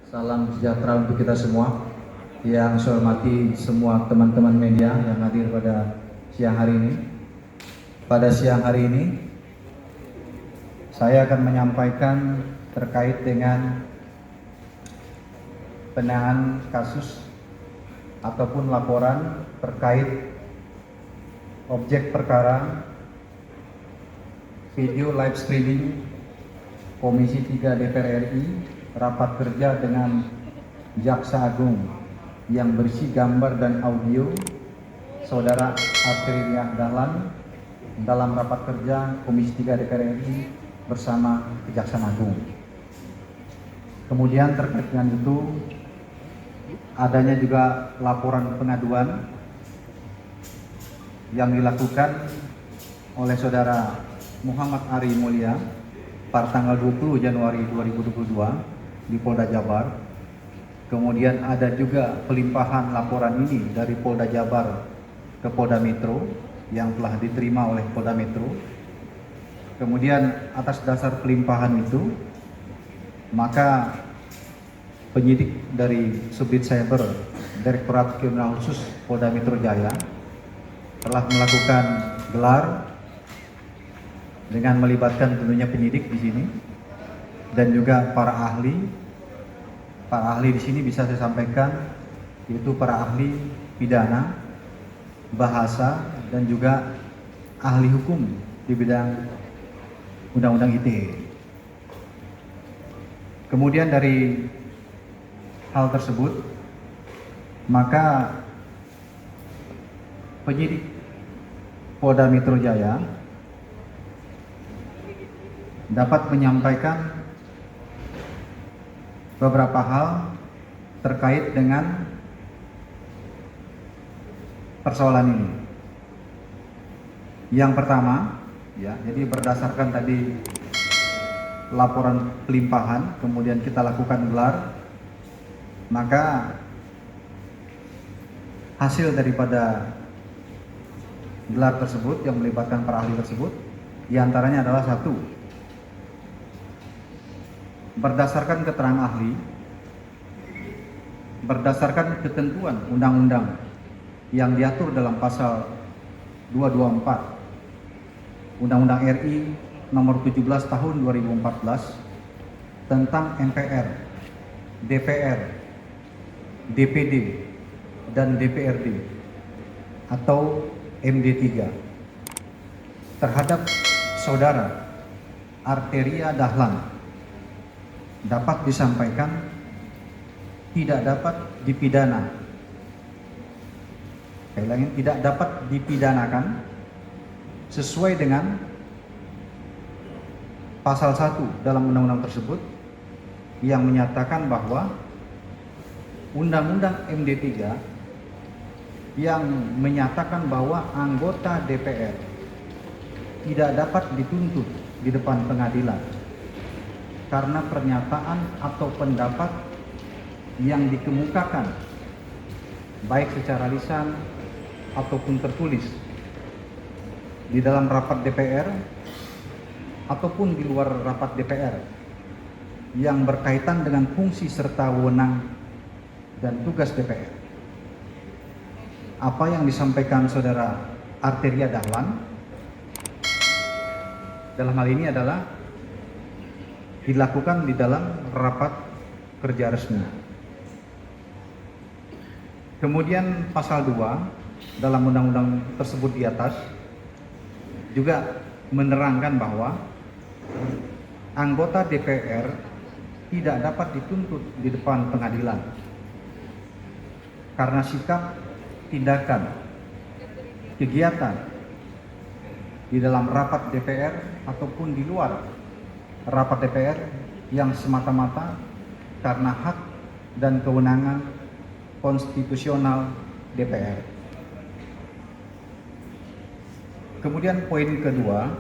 Salam sejahtera untuk kita semua. Yang saya hormati semua teman-teman media yang hadir pada siang hari ini. Pada siang hari ini, saya akan menyampaikan terkait dengan penanganan kasus ataupun laporan terkait objek perkara video live streaming Komisi 3 DPR RI rapat kerja dengan Jaksa Agung yang berisi gambar dan audio Saudara Arteria Dahlan dalam rapat kerja Komisi 3 DPR RI bersama Kejaksaan Agung. Kemudian terkait dengan itu adanya juga laporan pengaduan yang dilakukan oleh Saudara Muhammad Ari Mulia pada tanggal 20 Januari 2022 di Polda Jabar. Kemudian ada juga pelimpahan laporan ini dari Polda Jabar ke Polda Metro yang telah diterima oleh Polda Metro. Kemudian atas dasar pelimpahan itu, maka penyidik dari Subdit Cyber Direktorat Kriminal Khusus Polda Metro Jaya telah melakukan gelar dengan melibatkan tentunya penyidik di sini dan juga para ahli. Para ahli di sini bisa saya sampaikan yaitu para ahli pidana, bahasa, dan juga ahli hukum di bidang Undang-Undang ITE. Kemudian dari hal tersebut, maka penyidik Polda Metro Jaya dapat menyampaikan beberapa hal terkait dengan persoalan ini. Yang pertama, ya, jadi berdasarkan tadi laporan pelimpahan, kemudian kita lakukan gelar, maka hasil daripada gelar tersebut yang melibatkan para ahli tersebut, diantaranya adalah satu, berdasarkan keterangan ahli, berdasarkan ketentuan undang-undang yang diatur dalam pasal 224 Undang-Undang RI nomor 17 tahun 2014 tentang MPR, DPR, DPD, dan DPRD atau MD3 terhadap Saudara Arteria Dahlan dapat disampaikan tidak dapat dipidana. Saya ulangi, tidak dapat dipidanakan sesuai dengan pasal 1 dalam undang-undang tersebut yang menyatakan bahwa Undang-Undang MD3 yang menyatakan bahwa anggota DPR tidak dapat dituntut di depan pengadilan karena pernyataan atau pendapat yang dikemukakan baik secara lisan ataupun tertulis di dalam rapat DPR ataupun di luar rapat DPR yang berkaitan dengan fungsi serta wewenang dan tugas DPR. Apa yang disampaikan Saudara Arteria Dahlan dalam hal ini adalah dilakukan di dalam rapat kerja resmi. Kemudian pasal 2 dalam undang-undang tersebut di atas juga menerangkan bahwa anggota DPR tidak dapat dituntut di depan pengadilan karena sikap, tindakan, kegiatan di dalam rapat DPR ataupun di luar rapat DPR yang semata-mata karena hak dan kewenangan konstitusional DPR. Kemudian poin kedua,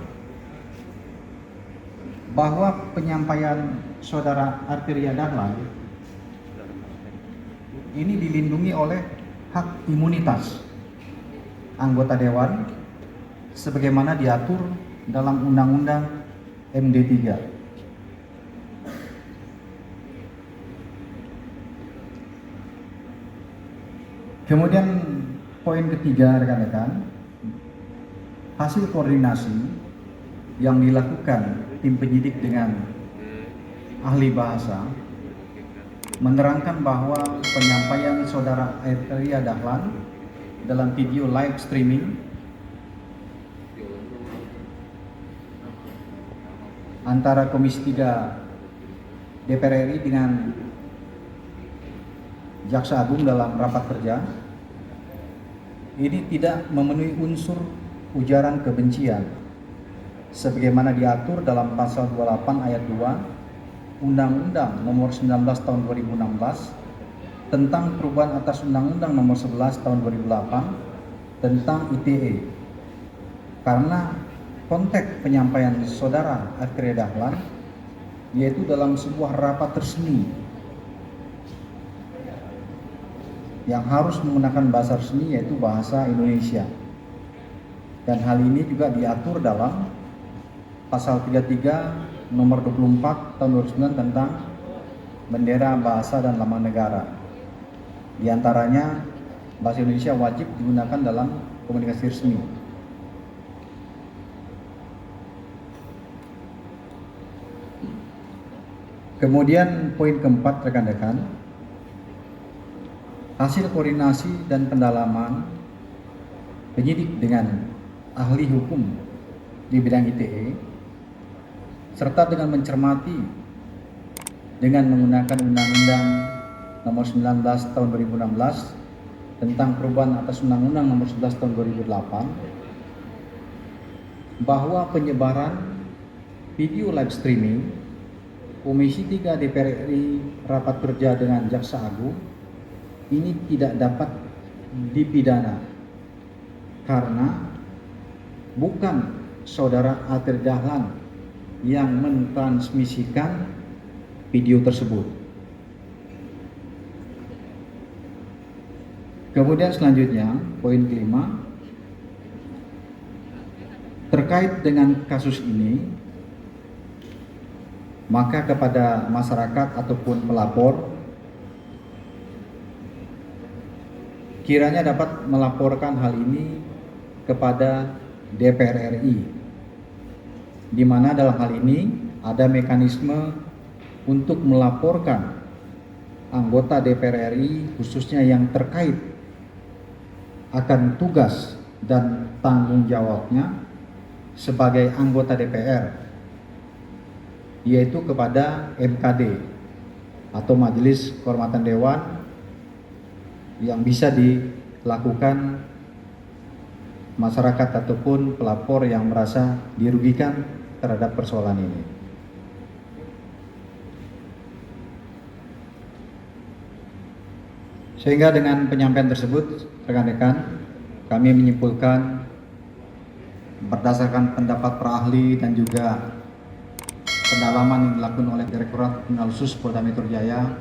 bahwa penyampaian Saudara Arteria Dahlan ini dilindungi oleh hak imunitas anggota dewan sebagaimana diatur dalam Undang-Undang MD3. Kemudian poin ketiga rekan-rekan, hasil koordinasi yang dilakukan tim penyidik dengan ahli bahasa menerangkan bahwa penyampaian saudara Arteria Dahlan dalam video live streaming antara Komisi 3 DPR RI dengan Jaksa Agung dalam rapat kerja ini tidak memenuhi unsur ujaran kebencian sebagaimana diatur dalam pasal 28 ayat 2 Undang-Undang Nomor 19 Tahun 2016 tentang perubahan atas Undang-Undang Nomor 11 Tahun 2008 tentang ITE. Karena konteks penyampaian saudara Arteria Dahlan yaitu dalam sebuah rapat resmi yang harus menggunakan bahasa resmi yaitu bahasa Indonesia. Dan hal ini juga diatur dalam pasal 33 nomor 24 tahun 2009 tentang bendera, bahasa, dan lambang negara. Di antaranya bahasa Indonesia wajib digunakan dalam komunikasi resmi. Kemudian poin keempat rekan-rekan, hasil koordinasi dan pendalaman penyidik dengan ahli hukum di bidang ITE serta dengan mencermati dengan menggunakan Undang-Undang Nomor 19 Tahun 2016 tentang perubahan atas Undang-Undang Nomor 11 Tahun 2008 bahwa penyebaran video live streaming Komisi 3 DPR RI rapat kerja dengan Jaksa Agung ini tidak dapat dipidana karena bukan saudara Arteria Dahlan yang mentransmisikan video tersebut. Kemudian selanjutnya poin kelima, terkait dengan kasus ini maka kepada masyarakat ataupun pelapor kiranya dapat melaporkan hal ini kepada DPR RI, di mana dalam hal ini ada mekanisme untuk melaporkan anggota DPR RI khususnya yang terkait akan tugas dan tanggung jawabnya sebagai anggota DPR, yaitu kepada MKD atau Majelis Kehormatan Dewan yang bisa dilakukan masyarakat ataupun pelapor yang merasa dirugikan terhadap persoalan ini. Sehingga dengan penyampaian tersebut, rekan-rekan, kami menyimpulkan berdasarkan pendapat para ahli dan juga pendalaman yang dilakukan oleh Direktorat Kriminal Khusus Polda Metro Jaya,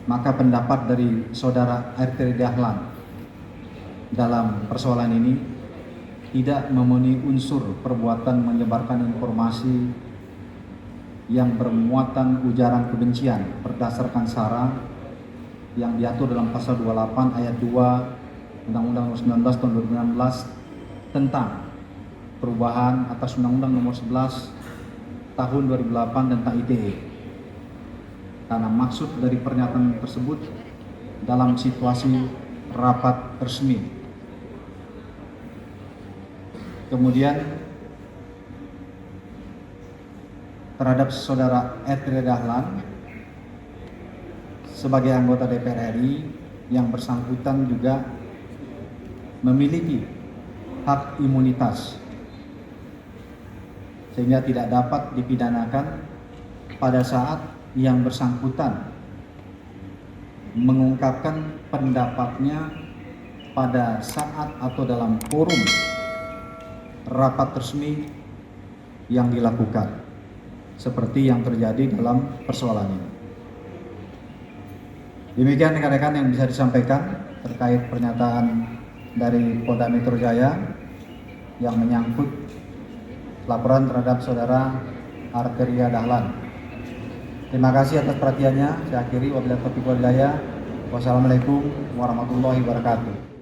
maka pendapat dari saudara Arteria Dahlan dalam persoalan ini tidak memenuhi unsur perbuatan menyebarkan informasi yang bermuatan ujaran kebencian berdasarkan sara yang diatur dalam pasal 28 ayat 2 Undang-Undang Nomor 19 Tahun 2016 tentang perubahan atas Undang-Undang Nomor 11 Tahun 2008 tentang ITE. Karena maksud dari pernyataan tersebut dalam situasi rapat resmi. Kemudian terhadap saudara Arteria Dahlan sebagai anggota DPR RI yang bersangkutan juga memiliki hak imunitas sehingga tidak dapat dipidanakan pada saat yang bersangkutan mengungkapkan pendapatnya pada saat atau dalam forum rapat resmi yang dilakukan seperti yang terjadi dalam persoalan ini. Demikian rekan-rekan yang bisa disampaikan terkait pernyataan dari Polda Metro Jaya yang menyangkut laporan terhadap saudara Arteria Dahlan. Terima kasih atas perhatiannya. Saya akhiri, wabillahi taufiq wal hidayah. Wassalamualaikum warahmatullahi wabarakatuh.